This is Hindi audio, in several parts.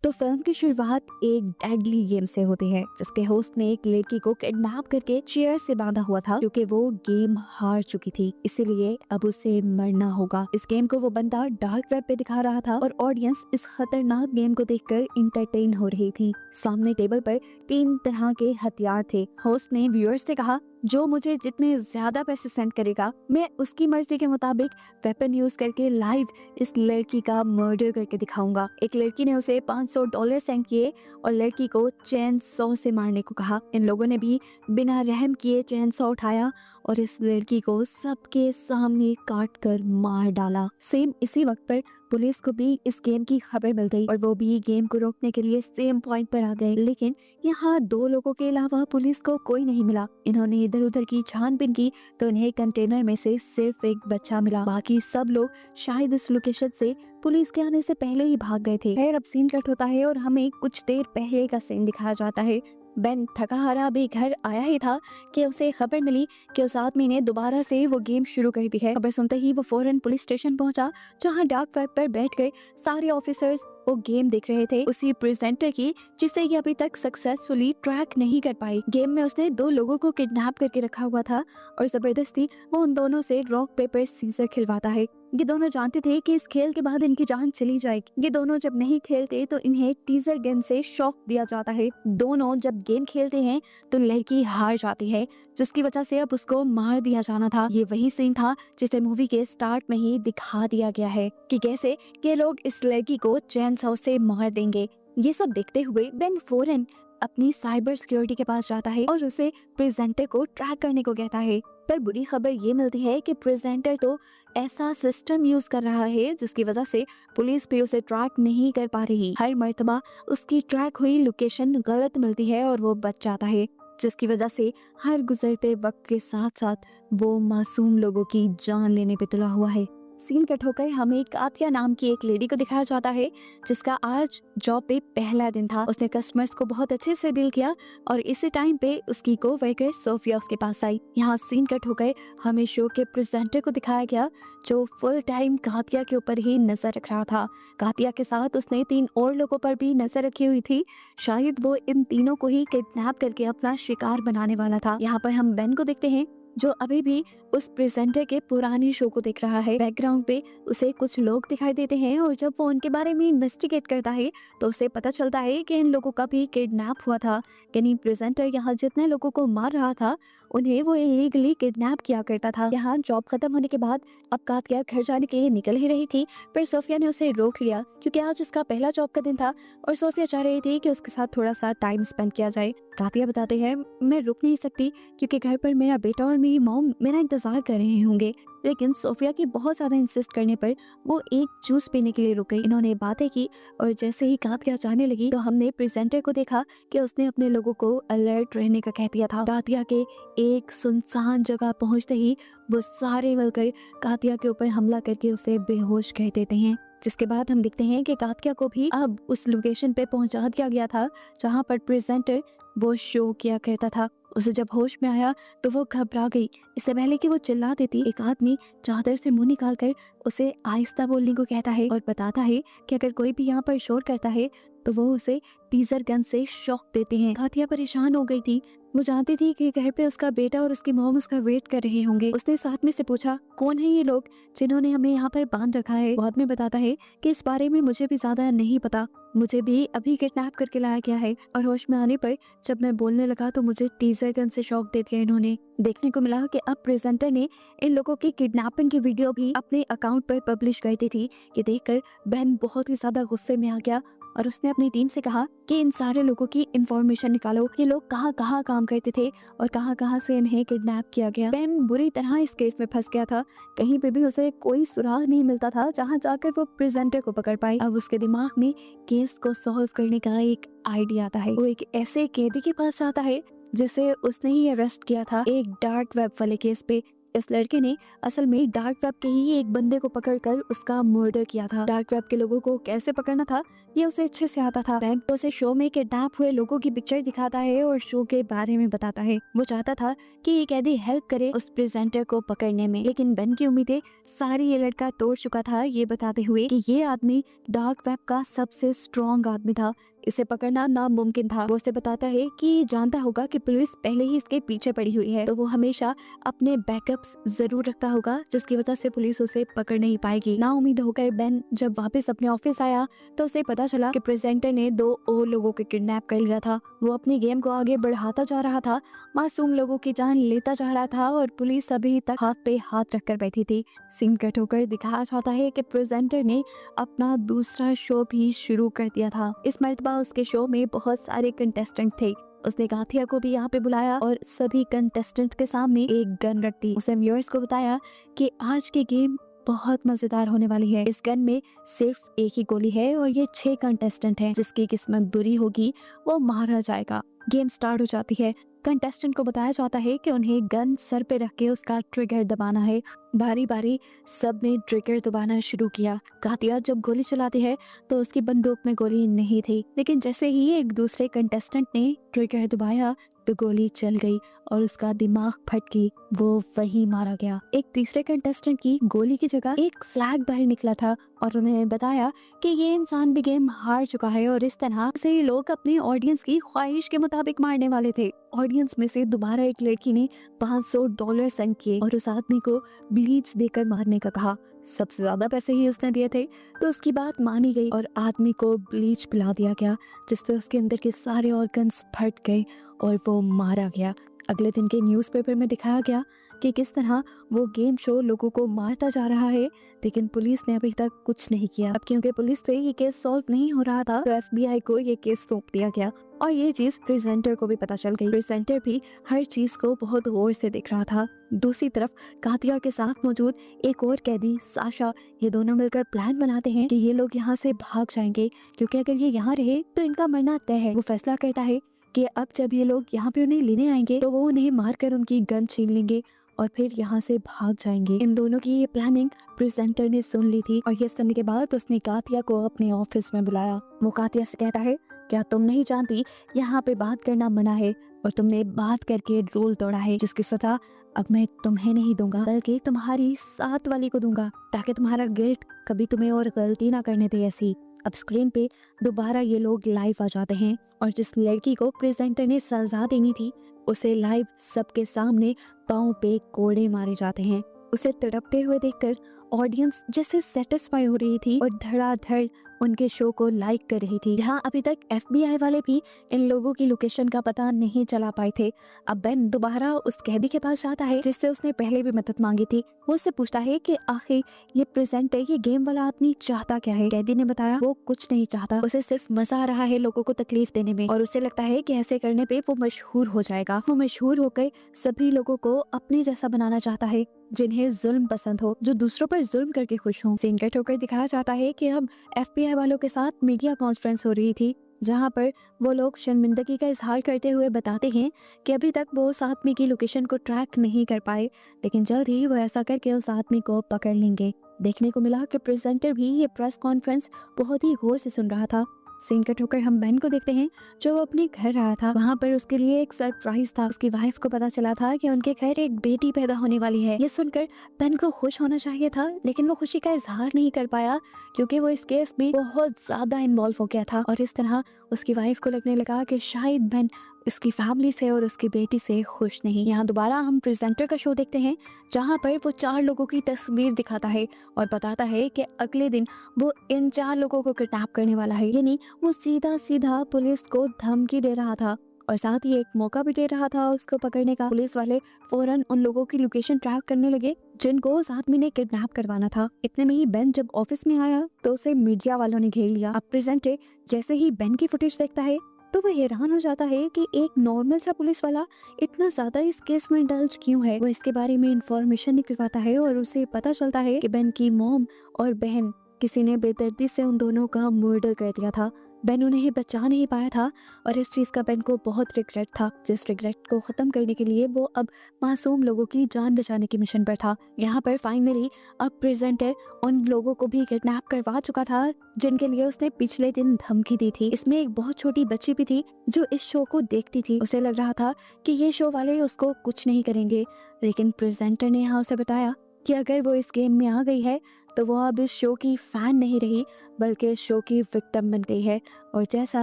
तो फिल्म की शुरुआत एक डेडली गेम से होती है जिसके होस्ट ने एक लड़की को किडनैप करके चेयर से बांधा हुआ था क्योंकि वो गेम हार चुकी थी, इसीलिए अब उसे मरना होगा। इस गेम को वो बंदा डार्क वेब पे दिखा रहा था और ऑडियंस इस खतरनाक गेम को देखकर इंटरटेन हो रही थी। सामने टेबल पर 3 तरह के हथियार थे। होस्ट ने व्यूअर्स से कहा, जो मुझे जितने ज्यादा पैसे सेंड करेगा मैं उसकी मर्जी के मुताबिक वेपन यूज करके लाइव इस लड़की का मर्डर करके दिखाऊंगा। एक लड़की ने उसे $500 सेंड किए और लड़की को चेन सॉ से मारने को कहा। इन लोगों ने भी बिना रहम किए चेन सॉ उठाया और इस लड़की को सबके सामने काट कर मार डाला। सेम इसी वक्त पर पुलिस को भी इस गेम की खबर मिल गई और वो भी गेम को रोकने के लिए सेम पॉइंट पर आ गए, लेकिन यहाँ 2 लोगों के अलावा पुलिस को कोई नहीं मिला। इन्होंने इधर उधर की छानबीन की तो इन्हें कंटेनर में से सिर्फ एक बच्चा मिला। बाकी सब लोग शायद इस लोकेशन से पुलिस के आने से पहले ही भाग गए थे। खैर, अब सीन कट होता है और हमें कुछ देर पहले का सीन दिखाया जाता है। बेन थका हारा अभी घर आया ही था कि उसे खबर मिली कि उस आदमी ने दोबारा से वो गेम शुरू कर दी है। खबर सुनते ही वो फौरन पुलिस स्टेशन पहुंचा, जहां डार्क वेब पर बैठकर सारे ऑफिसर्स वो गेम देख रहे थे, उसी प्रेजेंटर की जिसे ये अभी तक सक्सेसफुली ट्रैक नहीं कर पाई। गेम में उसने 2 लोगों को किडनैप करके रखा हुआ था और जबरदस्ती वो उन दोनों से रॉक पेपर सीजर खिलवाता है। ये दोनों जानते थे कि इस खेल के बाद इनकी जान चली जाएगी। ये दोनों जब नहीं खेलते तो इन्हें टीजर गन से शॉक दिया जाता है। दोनों जब गेम खेलते हैं तो लड़की हार जाती है, जिसकी वजह से अब उसको मार दिया जाना था। ये वही सीन था जिसे मूवी के स्टार्ट में ही दिखा दिया गया है कि कैसे के लोग इस लड़की को चेन सॉ से मार देंगे। ये सब देखते हुए बेन फौरन अपनी साइबर सिक्योरिटी के पास जाता है और उसे प्रेजेंटर को ट्रैक करने को कहता है। पर बुरी खबर ये मिलती है कि प्रेजेंटर तो ऐसा सिस्टम यूज कर रहा है जिसकी वजह से पुलिस भी उसे ट्रैक नहीं कर पा रही। हर मर्तबा उसकी ट्रैक हुई लोकेशन गलत मिलती है और वो बच जाता है, जिसकी वजह से हर गुजरते वक्त के साथ साथ वो मासूम लोगों की जान लेने पे तुला हुआ है। सीन कट होकर हमें कातिया नाम की एक लेडी को दिखाया जाता है जिसका आज जॉब पे पहला दिन था। उसने कस्टमर्स को बहुत अच्छे से डील किया और इसी टाइम पे उसकी को वर्कर सोफिया उसके पास आई। यहाँ सीन कट होकर हमें शो के प्रेजेंटर को दिखाया गया जो फुल टाइम कातिया के ऊपर ही नजर रख रहा था। कातिया के साथ उसने 3 और लोगों पर भी नजर रखी हुई थी। शायद वो इन तीनों को ही किडनैप करके अपना शिकार बनाने वाला था। यहाँ पर हम बेन को देखते हैं जो अभी भी उस प्रेजेंटर के पुराने शो को देख रहा है। बैकग्राउंड पे उसे कुछ लोग दिखाई देते हैं और जब वो उनके बारे में इन्वेस्टिगेट करता है तो उसे पता चलता है कि इन लोगों का भी किडनैप हुआ था। यानी प्रेजेंटर यहाँ जितने लोगों को मार रहा था उन्हें वो इलीगली किडनैप किया करता था। यहाँ जॉब खत्म होने के बाद अब कातिया घर जाने के लिए निकल ही रही थी, पर सोफिया ने उसे रोक लिया क्योंकि आज उसका पहला जॉब का दिन था और सोफिया चाह रही थी कि उसके साथ थोड़ा सा टाइम स्पेंड किया जाए। कातिया बताते हैं, मैं रुक नहीं सकती क्योंकि घर पर मेरा बेटा और मेरी मॉम मेरा इंतजार कर रहे होंगे। लेकिन सोफिया की बहुत ज्यादा इंसिस्ट करने पर वो एक जूस पीने के लिए रुक गई। इन्होंने बातें की और जैसे ही कातिया जाने लगी तो हमने प्रेजेंटर को देखा कि उसने अपने लोगों को अलर्ट रहने का कह दिया था। कातिया के एक सुनसान जगह पहुंचते ही वो सारे मिलकर कातिया के ऊपर हमला करके उसे बेहोश कर देते हैं, जिसके बाद हम देखते हैं कि कातिया को भी अब उस लोकेशन पे पहुंचा दिया गया था जहां पर प्रेजेंटर वो शो किया करता था। उसे जब होश में आया तो वो घबरा गई। इससे पहले कि वो चिल्ला देती, एक आदमी चादर से मुंह निकाल कर उसे आहिस्ता बोलने को कहता है और बताता है कि अगर कोई भी यहाँ पर शोर करता है तो वो उसे टीजर गन से शॉक देते हैं। कातिया परेशान हो गई थी। वो जानती थी कि घर पे उसका बेटा और उसकी मॉम उसका वेट कर रहे होंगे। उसने साथ में से पूछा, कौन है ये लोग जिन्होंने हमें यहाँ पर बांध रखा है। बाद में बताता है कि इस बारे में मुझे भी ज्यादा नहीं पता, मुझे भी अभी किडनैप करके लाया गया है और होश में आने पर जब मैं बोलने लगा तो मुझे टीजर गन से शॉक दे दिया इन्होंने। देखने को मिला कि अब प्रेजेंटर ने इन लोगों की किडनैपिंग की वीडियो भी अपने अकाउंट पर पब्लिश कर दी थी। ये देखकर बहन बहुत ही ज्यादा गुस्से में आ गया और उसने अपनी टीम से कहा कि इन सारे लोगों की इंफॉर्मेशन निकालो, ये लोग कहाँ कहाँ काम करते थे और कहाँ कहाँ से इन्हें किडनैप किया गया। बेन बुरी तरह इस केस में फंस गया था। कहीं पे भी उसे कोई सुराग नहीं मिलता था जहाँ जाकर वो प्रेजेंटर को पकड़ पाए। अब उसके दिमाग में केस को सॉल्व करने का एक आइडिया आता है। वो एक ऐसे कैदी के पास जाता है जिसे उसने ही अरेस्ट किया था एक डार्क वेब वाले केस पे, इस लड़के ने असल में डार्क वेब के ही एक बंदे को पकड़कर उसका मर्डर किया था। डार्क वेब के लोगों को कैसे पकड़ना था ये उसे अच्छे से आता था। बैंक उसे शो में किडनैप हुए लोगों की पिक्चर दिखाता है और शो के बारे में बताता है। वो चाहता था कि ये कैदी हेल्प करे उस प्रेजेंटर को पकड़ने में, लेकिन बेन की उम्मीदें सारी ये लड़का तोड़ चुका था, ये बताते हुए कि ये आदमी डार्क वेब का सबसे स्ट्रॉन्ग आदमी था, इसे पकड़ना नामुमकिन था। वो उसे बताता है कि जानता होगा कि पुलिस पहले ही इसके पीछे पड़ी हुई है, तो वो हमेशा अपने बैकअप्स जरूर रखता होगा, जिसकी वजह से पुलिस उसे पकड़ नहीं पाएगी। ना उम्मीद होकर बेन जब वापस अपने ऑफिस आया तो उसे पता चला कि प्रेजेंटर ने 2 और लोगों को किडनैप कर लिया था। वो अपनी गेम को आगे बढ़ाता जा रहा था, मासूम लोगों की जान लेता जा रहा था और पुलिस अभी तक हाथ पे हाथ रखकर बैठी थी। सीन कट होकर दिखाया जाता है कि प्रेजेंटर ने अपना दूसरा शो भी शुरू कर दिया था। इस मर्तबा उसके शो में बहुत सारे कंटेस्टेंट थे। उसने गाथिया को भी यहाँ पे बुलाया और सभी कंटेस्टेंट के सामने एक गन रख दी। उसने व्यूअर्स को बताया कि आज की गेम बहुत मजेदार होने वाली है। इस गन में सिर्फ एक ही गोली है और ये 6 कंटेस्टेंट हैं। जिसकी किस्मत बुरी होगी वो मारा जाएगा। गेम स्टार्ट हो जाती है। कंटेस्टेंट को बताया जाता है कि उन्हें गन सर पे रख के उसका ट्रिगर दबाना है। बारी बारी सब ने ट्रिगर दबाना शुरू किया। गातिया जब गोली चलाती है तो उसकी बंदूक में गोली नहीं थी, लेकिन जैसे ही एक दूसरे कंटेस्टेंट ने ट्रिगर दबाया तो गोली चल गई और उसका दिमाग फट गई। वो वहीं मारा गया। एक तीसरे कंटेस्टेंट की गोली की जगह एक फ्लैग बाहर निकला था और उन्हें बताया कि ये इंसान भी गेम हार चुका है और इस तरह से लोग अपने ऑडियंस की ख्वाहिश के मुताबिक मारने वाले थे। ऑडियंस में से दोबारा एक लड़की ने $500 सेंड किए और उस आदमी को ब्लीच देकर मारने का कहा। सबसे ज्यादा पैसे ही उसने दिए थे, तो उसकी बात मानी गई और आदमी को ब्लीच पिला दिया गया, जिससे उसके अंदर के सारे ऑर्गन्स फट गए और वो मारा गया। अगले दिन के न्यूज़पेपर में दिखाया गया कि किस तरह वो गेम शो लोगों को मारता जा रहा है, लेकिन पुलिस ने अभी तक कुछ नहीं किया। अब क्योंकि पुलिस से ये केस सॉल्व नहीं हो रहा था, तो FBI को ये केस सौंप दिया गया और ये चीज प्रेजेंटर को भी पता चल गई। प्रेजेंटर भी हर चीज को बहुत गौर से देख रहा था। दूसरी तरफ गातिया के साथ मौजूद एक और कैदी साशा, ये दोनों मिलकर प्लान बनाते हैं कि ये लोग यहाँ से भाग जाएंगे, क्योंकि अगर ये यहाँ रहे तो इनका मरना तय है। वो फैसला करता है कि अब जब ये लोग यहाँ पे उन्हें लेने आएंगे तो वो उन्हें मारकर उनकी गन छीन लेंगे और फिर यहाँ से भाग जाएंगे। इन दोनों की ये प्लानिंग प्रेजेंटर ने सुन ली थी और ये सुनने के बाद उसने गातिया को अपने ऑफिस में बुलाया। वो गातिया से कहता है, क्या तुम नहीं जानती यहाँ पे बात करना मना है और तुमने बात करके रूल तोड़ा है, जिसकी सजा अब मैं तुम्हें नहीं दूंगा बल्कि तुम्हारी साथ वाली को दूंगा, ताकि तुम्हारा गिल्ट कभी तुम्हें और गलती ना करने दे ऐसी। अब स्क्रीन पे दोबारा ये लोग लाइव आ जाते हैं और जिस लड़की को प्रेजेंटर ने सजा देनी थी उसे लाइव सबके सामने पाँव पे कोड़े मारे जाते हैं। उसे तड़पते हुए देखकर ऑडियंस जैसे सेटिस्फाई हो रही थी और धड़ाधड़ उनके शो को लाइक कर रही थी। जहाँ अभी तक FBI वाले भी इन लोगों की लोकेशन का पता नहीं चला पाए थे। अब बेन दोबारा उस कैदी के पास जाता है जिससे उसने पहले भी मदद मांगी थी। वो उससे पूछता है कि आखिर ये प्रेजेंटर, ये गेम वाला आदमी चाहता क्या है। कैदी ने बताया वो कुछ नहीं चाहता, उसे सिर्फ मजा आ रहा है लोगों को तकलीफ देने में और उसे लगता है कि ऐसे करने पे वो मशहूर हो जाएगा। वो मशहूर होकर सभी लोगों को अपने जैसा बनाना चाहता है, जिन्हें जुल्म पसंद हो, जो दूसरों पर जुल्म करके खुश हों। सीन कट होकर दिखाया जाता है कि अब FBI वालों के साथ मीडिया कॉन्फ्रेंस हो रही थी, जहां पर वो लोग शर्मिंदगी का इजहार करते हुए बताते हैं कि अभी तक वो उस आदमी की लोकेशन को ट्रैक नहीं कर पाए, लेकिन जल्द ही वो ऐसा करके उस आदमी को पकड़ लेंगे। देखने को मिला कि प्रेजेंटर भी ये प्रेस कॉन्फ्रेंस बहुत ही गौर से सुन रहा था। सीन कट होकर हम बेन को देखते हैं जो वो अपने घर आया था। वहाँ पर उसके लिए एक सरप्राइज था। उसकी वाइफ को पता चला था कि उनके घर एक बेटी पैदा होने वाली है। ये सुनकर बेन को खुश होना चाहिए था, लेकिन वो खुशी का इजहार नहीं कर पाया क्योंकि वो इस केस में बहुत ज्यादा इन्वॉल्व हो गया था और इस तरह उसकी वाइफ को लगने लगा कि शायद बेन इसकी फैमिली से और उसकी बेटी से खुश नहीं। यहाँ दोबारा हम प्रेजेंटर का शो देखते हैं, जहाँ पर वो 4 लोगों की तस्वीर दिखाता है और बताता है कि अगले दिन वो इन 4 लोगों को किडनैप करने वाला है। यानी वो सीधा सीधा पुलिस को धमकी दे रहा था और साथ ही एक मौका भी दे रहा था उसको पकड़ने का। पुलिस वाले फौरन उन लोगों की लोकेशन ट्रैक करने लगे जिनको उस आदमी ने किडनैप करवाना था। इतने में ही बेन जब ऑफिस में आया तो उसे मीडिया वालों ने घेर लिया। अब प्रेजेंटर जैसे ही बेन की फुटेज देखता है तो वो हैरान हो जाता है कि एक नॉर्मल सा पुलिस वाला इतना ज्यादा इस केस में इंडल्ज क्यों है। वो इसके बारे में इंफॉर्मेशन निकलवाता है और उसे पता चलता है कि बेन की मॉम और बहन किसी ने बेदर्दी से उन दोनों का मर्डर कर दिया था। बेन उन्हें बचा नहीं पाया था और इस चीज़ का बेन को बहुत रिग्रेट था, जिस रिग्रेट को ख़त्म करने के लिए वो अब मासूम लोगों की जान बचाने की मिशन पर था। यहाँ पर फाइनली अब प्रेजेंटर उन लोगों को भी किडनैप करवा चुका था जिनके लिए उसने पिछले दिन धमकी दी थी। इसमें एक बहुत छोटी बच्ची भी थी जो इस शो को देखती थी। उसे लग रहा था कि ये शो वाले उसको कुछ नहीं करेंगे, लेकिन प्रेजेंटर ने यहाँ उसे बताया कि अगर वो इस गेम में आ गई है तो वो अब इस शो की फैन नहीं रही बल्कि इस शो की विक्टिम बन गई है, और जैसा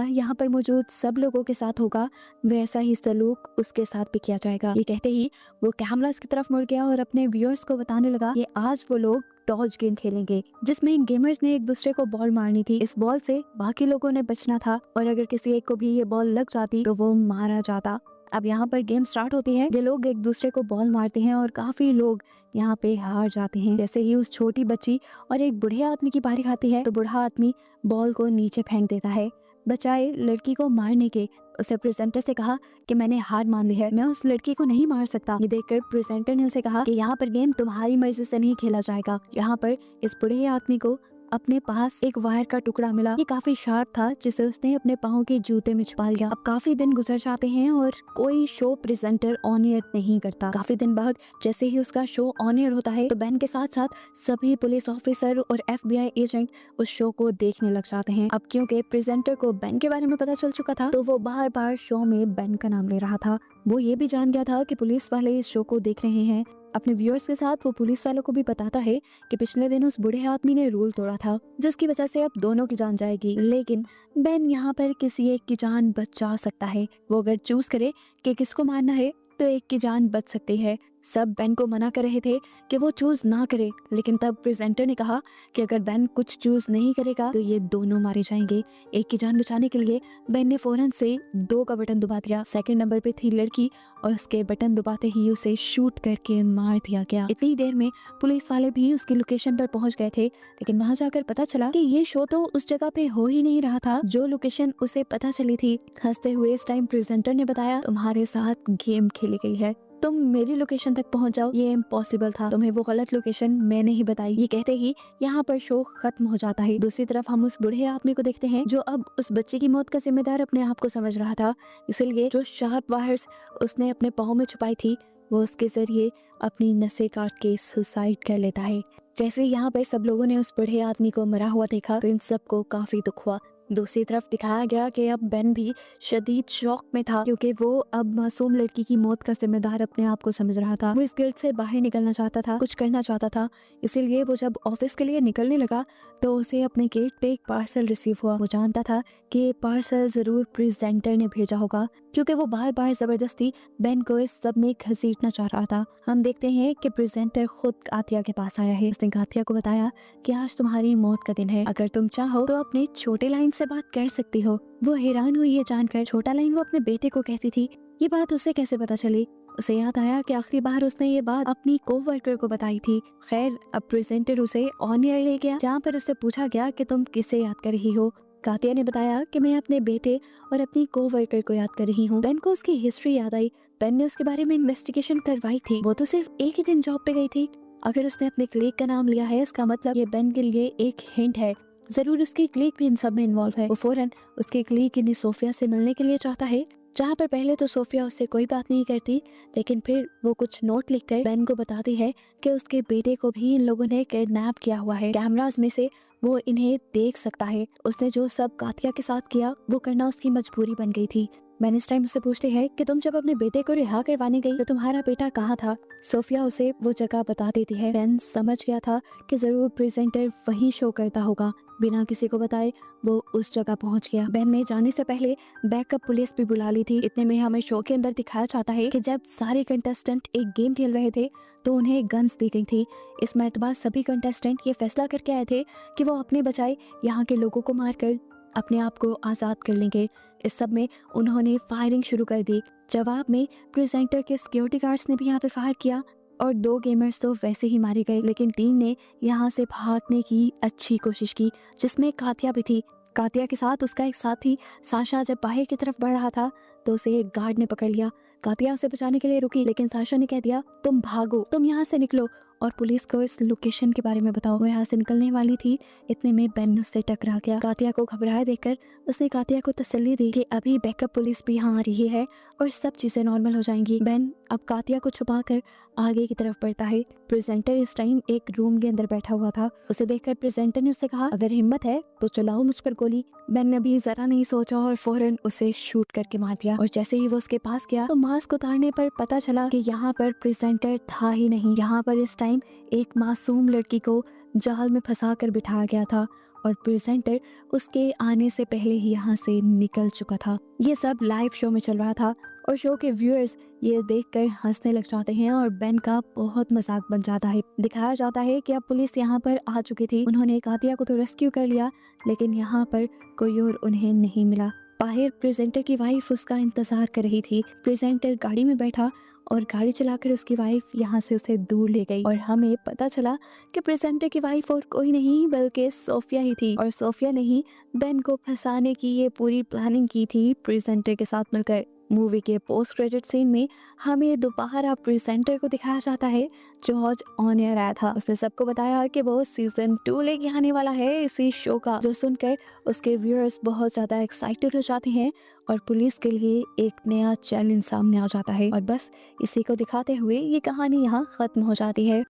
यहाँ पर मौजूद सब लोगों के साथ होगा वैसा ही सलूक उसके साथ भी किया जाएगा। ये कहते ही वो कैमरास की तरफ मुड़ गया और अपने व्यूअर्स को बताने लगा कि आज वो लोग डॉज गेम खेलेंगे, जिसमें गेमर्स ने एक दूसरे को बॉल मारनी थी। इस बॉल से बाकी लोगों ने बचना था और अगर किसी एक को भी ये बॉल लग जाती तो वो मारा जाता। अब यहाँ पर गेम स्टार्ट होती है, ये लोग एक दूसरे को बॉल मारते हैं और काफी लोग यहाँ पे हार जाते हैं। जैसे ही उस छोटी बच्ची और एक बूढ़े आदमी की बारी आती है तो बूढ़ा आदमी बॉल को नीचे फेंक देता है बचाए लड़की को मारने के। उसे प्रेजेंटर से कहा कि मैंने हार मान ली है, मैं उस लड़की को नहीं मार सकता। ये देखकर प्रेजेंटर ने उसे कहा कि यहाँ पर गेम तुम्हारी मर्जी से नहीं खेला जाएगा। यहाँ पर इस बूढ़े आदमी को अपने पास एक वायर का टुकड़ा मिला, ये काफी शार्प था जिसे उसने अपने पाँव के जूते में छुपा लिया। अब काफी दिन गुजर जाते हैं और कोई शो प्रेजेंटर ऑन एयर नहीं करता। काफी दिन बाद जैसे ही उसका शो ऑन एयर होता है तो बेन के साथ साथ सभी पुलिस ऑफिसर और FBI एजेंट उस शो को देखने लग जाते हैं। अब क्योंकि प्रेजेंटर को बेन के बारे में पता चल चुका था तो वो बार बार शो में बेन का नाम ले रहा था। वो ये भी जान गया था कि पुलिस वाले इस शो को देख रहे हैं। अपने व्यूअर्स के साथ वो पुलिस वालों को भी बताता है कि पिछले दिन उस बूढ़े आदमी ने रूल तोड़ा था जिसकी वजह से अब दोनों की जान जाएगी, लेकिन बेन यहाँ पर किसी एक की जान बचा सकता है। वो अगर चूज करे कि किसको मारना है तो एक की जान बच सकती है। सब बेन को मना कर रहे थे कि वो चूज ना करे, लेकिन तब प्रेजेंटर ने कहा कि अगर बेन कुछ चूज नहीं करेगा तो ये दोनों मारे जाएंगे। एक की जान बचाने के लिए बेन ने फौरन से 2 का बटन दबा दिया। सेकंड नंबर पे थी लड़की और उसके बटन दबाते ही उसे शूट करके मार दिया गया। इतनी देर में पुलिस वाले भी उसकी लोकेशन पर पहुंच गए थे, लेकिन वहां जाकर पता चला कि ये शो तो उस जगह पे हो ही नहीं रहा था जो लोकेशन उसे पता चली थी। हंसते हुए इस टाइम प्रेजेंटर ने बताया तुम्हारे साथ गेम खेली गई है, तुम मेरी लोकेशन तक पहुंच जाओ, ये इम्पॉसिबल था, तुम्हें वो गलत लोकेशन मैंने ही बताई। ये कहते ही यहाँ पर शो खत्म हो जाता है। दूसरी तरफ हम उस बूढ़े आदमी को देखते हैं जो अब उस बच्चे की मौत का जिम्मेदार अपने आप को समझ रहा था, इसलिए जो शार्प वायर्स उसने अपने पाँव में छुपाई थी वो उसके जरिए अपनी नसें काट के सुसाइड कर लेता है। जैसे यहाँ पर सब लोगों ने उस बूढ़े आदमी को मरा हुआ देखा तो इन सबको काफी दुख हुआ। दूसरी तरफ दिखाया गया कि अब बेन भी शदीद शौक में था क्योंकि वो अब मासूम लड़की की मौत का जिम्मेदार अपने आप को समझ रहा था। वो इस गिल्ट से बाहर निकलना चाहता था, कुछ करना चाहता था, इसीलिए वो जब ऑफिस के लिए निकलने लगा तो उसे अपने गेट पे एक पार्सल रिसीव हुआ। वो जानता था कि ये पार्सल जरूर प्रेजेंटर ने भेजा होगा क्योंकि वो बार बार जबरदस्ती बेन को इस सब में घसीटना चाह रहा था। हम देखते हैं कि प्रेजेंटर खुद गाथिया के पास आया है। उसने गाथिया को बताया कि आज तुम्हारी मौत का दिन है, अगर तुम चाहो तो अपने छोटे लाइन से बात कर सकती हो। वो हैरान हुई ये जानकर। छोटा लाइन वो अपने बेटे को कहती थी, ये बात उसे कैसे पता चली? उसे याद आया कि आखिरी बार उसने ये बात अपनी कोवर्कर को बताई थी। खैर अब प्रेजेंटर उसे ऑन एयर ले गया जहाँ पर उससे पूछा गया कि तुम किसे याद कर रही हो। गाथिया ने बताया कि मैं अपने बेटे और अपनी कोवर्कर को याद कर रही हूँ। बेन को उसकी हिस्ट्री याद आई। बेन ने उसके बारे में इन्वेस्टिगेशन करवाई थी। वो तो सिर्फ एक ही दिन जॉब पे गई थी। अगर उसने अपने क्लिक का नाम लिया है इसका मतलब ये बेन के लिए एक हिंट है, जरूर उसकी क्लिक भी इन सब में इन्वॉल्व है। वो फौरन उसकी क्लिक इन्हीं सोफिया से मिलने के लिए चाहता है, जहाँ पर पहले तो सोफिया उससे कोई बात नहीं करती, लेकिन फिर वो कुछ नोट लिखकर बेन को बताती है कि उसके बेटे को भी इन लोगों ने किडनैप किया हुआ है। कैमरास में से वो इन्हें देख सकता है। उसने जो सब गाथिया के साथ किया वो करना उसकी मजबूरी बन गई थी। मैंने इस टाइम उससे पूछते हैं कि तुम जब अपने बेटे को रिहा करवाने गई तो तुम्हारा बेटा कहाँ था? सोफिया उसे वो जगह बता देती है। बेन समझ गया था कि जरूर प्रेजेंटर वही शो करता होगा। बिना किसी को बताए वो उस जगह पहुंच गया। बेन ने जाने से पहले बैकअप पुलिस भी बुला ली थी। इतने में हमें शो के अंदर दिखाया जाता है कि जब सारे कंटेस्टेंट एक गेम खेल रहे थे तो उन्हें गन्स दी गई थी। इस मर्तबा सभी कंटेस्टेंट ये फैसला करके आए थे कि वो अपने बजाय यहाँ के लोगों को मारकर अपने आप को आज़ाद कर लेंगे। इस सब में उन्होंने फायरिंग शुरू कर दी। जवाब में प्रेजेंटर के सिक्योरिटी गार्ड्स ने भी यहाँ पे फायर किया और 2 गेमर्स तो वैसे ही मारे गए, लेकिन टीम ने यहाँ से भागने की अच्छी कोशिश की जिसमें कातिया भी थी। कातिया के साथ उसका एक साथी साशा जब बाहर की तरफ बढ़ रहा था तो उसे एक गार्ड ने पकड़ लिया। कातिया उसे बचाने के लिए रुकी, लेकिन साशा ने कह दिया तुम भागो, तुम यहाँ से निकलो और पुलिस को इस लोकेशन के बारे में बताओ। वो यहाँ से निकलने वाली थी, इतने में बेन उससे टकरा गया। कातिया को घबराए देखकर उसने कातिया को तसल्ली दी कि अभी बैकअप पुलिस भी यहाँ आ रही है और सब चीजें नॉर्मल हो जाएंगी। बेन अब कातिया को छुपाकर आगे की तरफ बढ़ता है। प्रेजेंटर इस टाइम एक रूम के अंदर बैठा हुआ था। उसे देखकर प्रेजेंटर ने उससे कहा, अगर हिम्मत है तो चलाओ मुझ पर गोली। बेन ने भी जरा नहीं सोचा और फौरन उसे शूट करके मार दिया। और जैसे ही वो उसके पास गया तो मास्क उतारने पर पता चला कि यहाँ पर प्रेजेंटर था ही नहीं। यहाँ पर इस टाइम एक मासूम लड़की को जाल में फंसा कर बिठाया गया था और प्रेजेंटर उसके आने से पहले ही यहाँ से निकल चुका था। ये सब लाइव शो में चल रहा था और शो के व्यूअर्स ये देखकर हंसने लग जाते हैं और बेन का बहुत मजाक बन जाता है। दिखाया जाता है कि अब पुलिस यहाँ पर आ चुकी थी। उन्होंने कातिया को तो रेस्क्यू कर लिया, लेकिन यहाँ पर कोई और उन्हें नहीं मिला। बाहर प्रेजेंटर की वाइफ उसका इंतजार कर रही थी। प्रेजेंटर गाड़ी में बैठा और गाड़ी चलाकर उसकी वाइफ यहाँ से उसे दूर ले गई और हमें पता चला कि प्रेजेंटर की वाइफ और कोई नहीं बल्कि सोफिया ही थी। और सोफिया ने ही बेन को फंसाने की ये पूरी प्लानिंग की थी प्रेजेंटर के साथ मिलकर। मूवी के पोस्ट क्रेडिट सीन में हमें दोबारा प्रेजेंटर को दिखाया जाता है जो आज ऑन एयर आया था। उसने सबको बताया कि वो सीजन 2 लेके आने वाला है इसी शो का, जो सुनकर उसके व्यूअर्स बहुत ज्यादा एक्साइटेड हो जाते हैं और पुलिस के लिए एक नया चैलेंज सामने आ जाता है। और बस इसी को दिखाते हुए ये कहानी यहाँ खत्म हो जाती है।